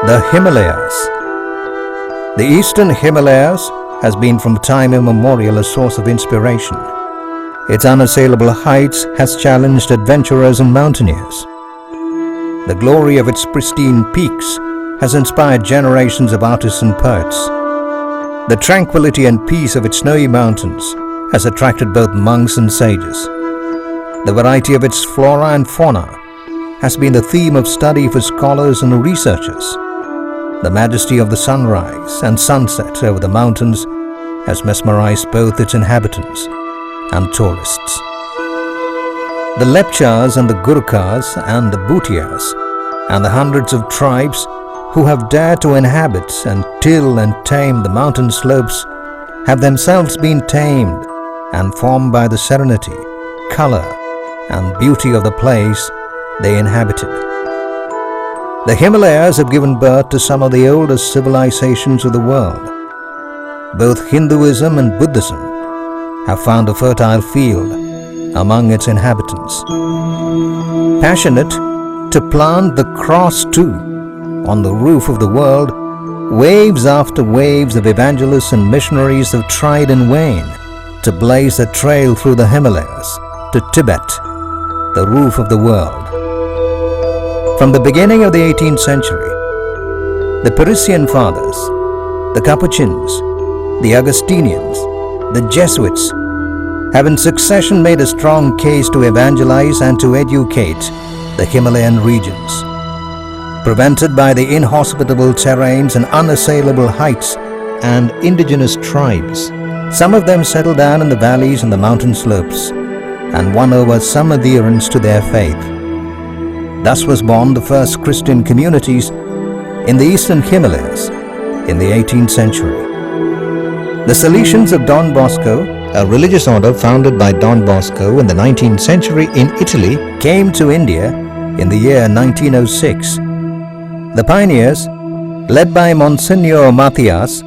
The Himalayas. The eastern Himalayas has been from time immemorial a source of inspiration. Its unassailable heights has challenged adventurers and mountaineers. The glory of its pristine peaks has inspired generations of artists and poets. The tranquility and peace of its snowy mountains has attracted both monks and sages. The variety of its flora and fauna has been the theme of study for scholars and researchers. The majesty of the sunrise and sunset over the mountains has mesmerized both its inhabitants and tourists. The Lepchas and the Gurkhas and the Bhutias and the hundreds of tribes who have dared to inhabit and till and tame the mountain slopes have themselves been tamed and formed by the serenity, color, and beauty of the place they inhabited. The Himalayas have given birth to some of the oldest civilizations of the world. Both Hinduism and Buddhism have found a fertile field among its inhabitants. Passionate to plant the cross too on the roof of the world, waves after waves of evangelists and missionaries have tried in vain to blaze a trail through the Himalayas to Tibet, the roof of the world. From the beginning of the 18th century, the Parisian Fathers, the Capuchins, the Augustinians, the Jesuits have in succession made a strong case to evangelize and to educate the Himalayan regions. Prevented by the inhospitable terrains and unassailable heights and indigenous tribes, some of them settled down in the valleys and the mountain slopes and won over some adherents to their faith. Thus was born the first Christian communities in the eastern Himalayas in the 18th century. The Salesians of Don Bosco, a religious order founded by Don Bosco in the 19th century in Italy, came to India in the year 1906. The pioneers, led by Monsignor Matthias,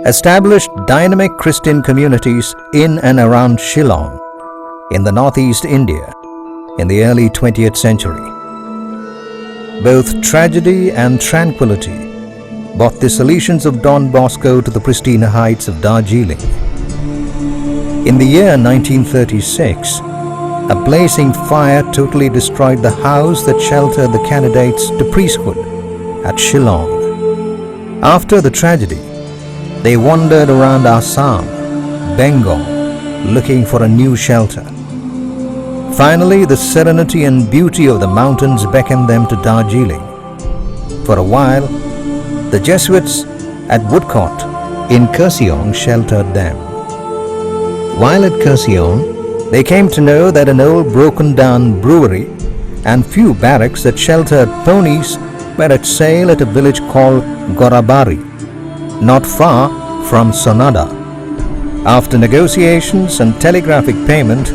established dynamic Christian communities in and around Shillong in the northeast India in the early 20th century. Both tragedy and tranquility brought the Salesians of Don Bosco to the pristine heights of Darjeeling. In the year 1936, a blazing fire totally destroyed the house that sheltered the candidates to priesthood at Shillong. After the tragedy, they wandered around Assam, Bengal, looking for a new shelter. Finally, the serenity and beauty of the mountains beckoned them to Darjeeling. For a while, the Jesuits at Woodcote in Kurseong sheltered them. While at Kurseong, they came to know that an old broken-down brewery and few barracks that sheltered ponies were at sale at a village called Gorabari, not far from Sonada. After negotiations and telegraphic payment,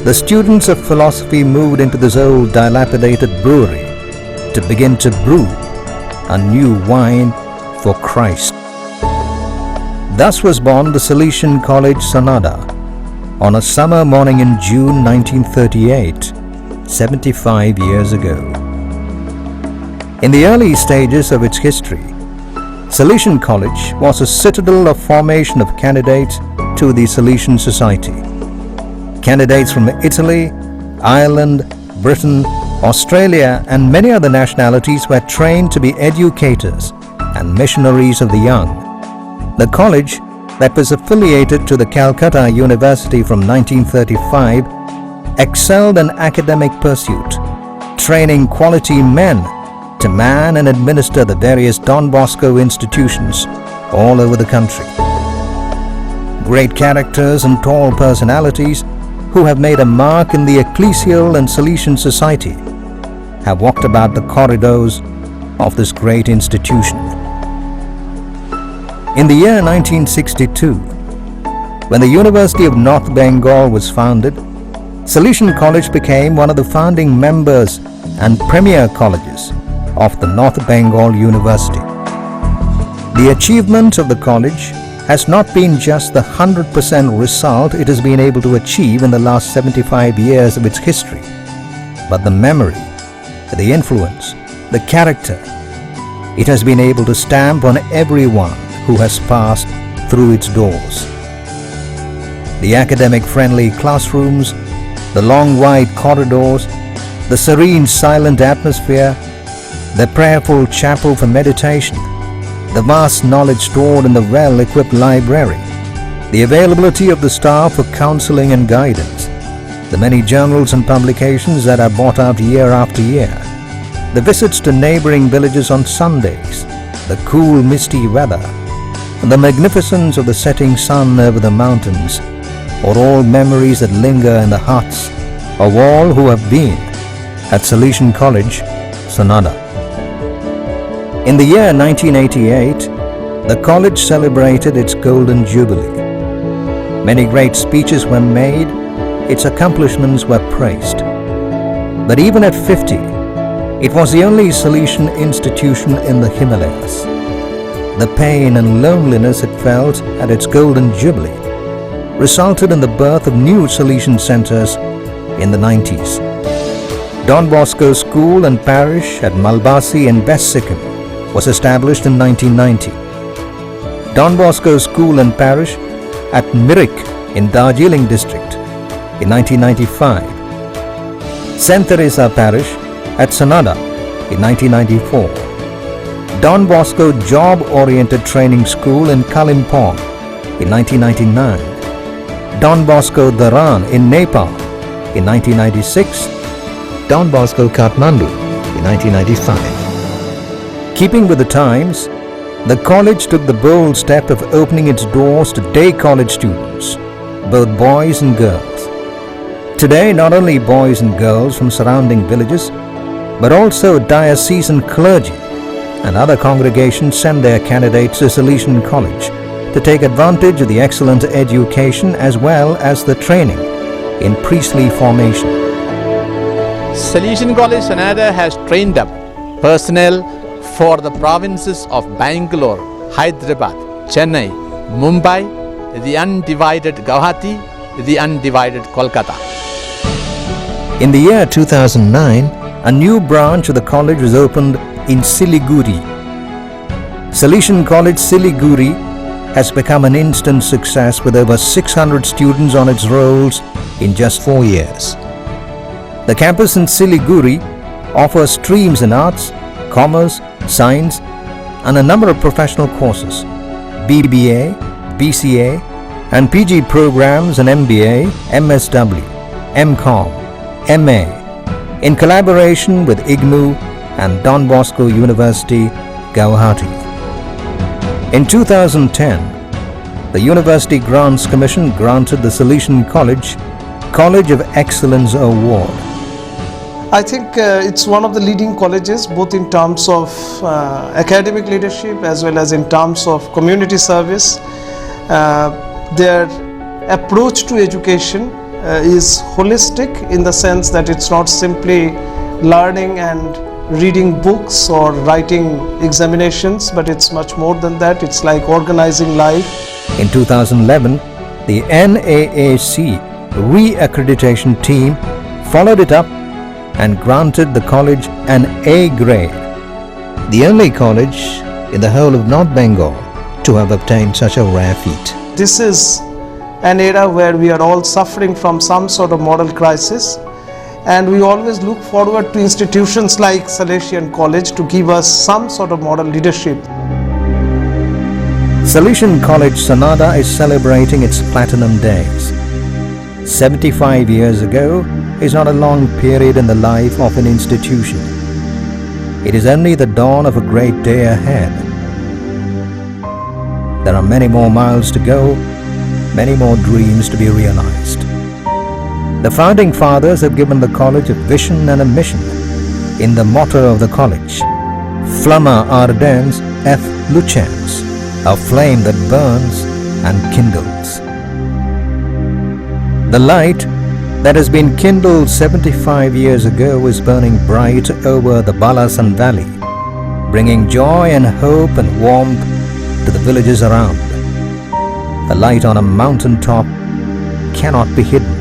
the students of philosophy moved into this old dilapidated brewery to begin to brew a new wine for Christ. Thus was born the Salesian College Sonada on a summer morning in June 1938, 75 years ago. In the early stages of its history, Salesian College was a citadel of formation of candidates to the Salesian Society. Candidates from Italy, Ireland, Britain, Australia, and many other nationalities were trained to be educators and missionaries of the young. The college, that was affiliated to the Calcutta University from 1935, excelled in academic pursuit, training quality men to man and administer the various Don Bosco institutions all over the country. Great characters and tall personalities who have made a mark in the ecclesial and Salesian society have walked about the corridors of this great institution. In the year 1962, when the University of North Bengal was founded, Salesian College became one of the founding members and premier colleges of the North Bengal University. The achievement of the college has not been just the 100% result it has been able to achieve in the last 75 years of its history, but the memory, the influence, the character, it has been able to stamp on everyone who has passed through its doors. The academic-friendly classrooms, the long wide corridors, the serene silent atmosphere, the prayerful chapel for meditation, the vast knowledge stored in the well-equipped library, the availability of the staff for counseling and guidance, the many journals and publications that are bought out year after year, the visits to neighboring villages on Sundays, the cool misty weather, and the magnificence of the setting sun over the mountains are all memories that linger in the hearts of all who have been at Salesian College, Sonada. In the year 1988, the college celebrated its golden jubilee. Many great speeches were made, its accomplishments were praised. But even at 50, it was the only Salesian institution in the Himalayas. The pain and loneliness it felt at its golden jubilee resulted in the birth of new Salesian centers in the 90s. Don Bosco School and Parish at Malbasi and West Sikkim was established in 1990. Don Bosco School and Parish at Mirik in Darjeeling District in 1995. St. Teresa Parish at Sonada in 1994. Don Bosco Job-Oriented Training School in Kalimpong in 1999. Don Bosco Dharan in Nepal in 1996. Don Bosco Kathmandu in 1995. Keeping with the times, the college took the bold step of opening its doors to day college students, both boys and girls. Today, not only boys and girls from surrounding villages, but also diocesan clergy and other congregations send their candidates to Salesian College to take advantage of the excellent education as well as the training in priestly formation. Salesian College, Sonada has trained up personnel for the provinces of Bangalore, Hyderabad, Chennai, Mumbai, the undivided Guwahati, the undivided Kolkata. In the year 2009, a new branch of the college was opened in Siliguri. Salesian College Siliguri has become an instant success with over 600 students on its rolls in just 4 years. The campus in Siliguri offers streams in arts, commerce, science, and a number of professional courses, BBA, BCA, and PG programs in MBA, MSW, MCom, MA, in collaboration with IGNOU and Don Bosco University, Guwahati. In 2010, the University Grants Commission granted the Salesian College College of Excellence Award. I think it's one of the leading colleges both in terms of academic leadership as well as in terms of community service. Their approach to education is holistic in the sense that it's not simply learning and reading books or writing examinations, but it's much more than that. It's like organizing life. In 2011, the NAAC re-accreditation team followed it up and granted the college an A grade, the only college in the whole of North Bengal to have obtained such a rare feat. This is an era where we are all suffering from some sort of moral crisis, and we always look forward to institutions like Salesian College to give us some sort of moral leadership. Salesian College Sonada is celebrating its platinum days. 75 years ago is not a long period in the life of an institution. It is only the dawn of a great day ahead. There are many more miles to go, many more dreams to be realized. The founding fathers have given the college a vision and a mission in the motto of the college, Flamma ardens et lucens, a flame that burns and kindles. The light that has been kindled 75 years ago is burning bright over the Balasan Valley, bringing joy and hope and warmth to the villages around. A light on a mountain top cannot be hidden,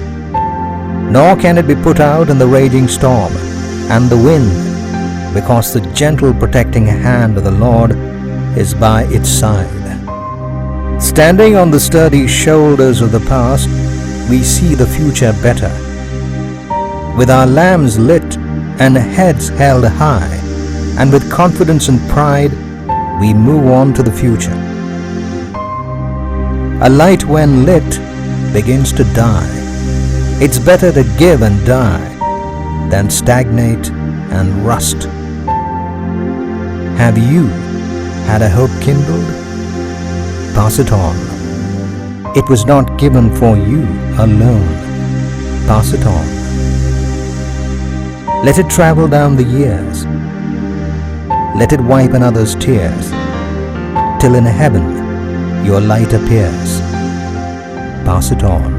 nor can it be put out in the raging storm and the wind because the gentle protecting hand of the Lord is by its side. Standing on the sturdy shoulders of the past, we see the future better. With our lamps lit and heads held high, and with confidence and pride, we move on to the future. A light when lit begins to die. It's better to give and die than stagnate and rust. Have you had a hope kindled? Pass it on. It was not given for you alone. Pass it on. Let it travel down the years. Let it wipe another's tears, till in heaven your light appears. Pass it on.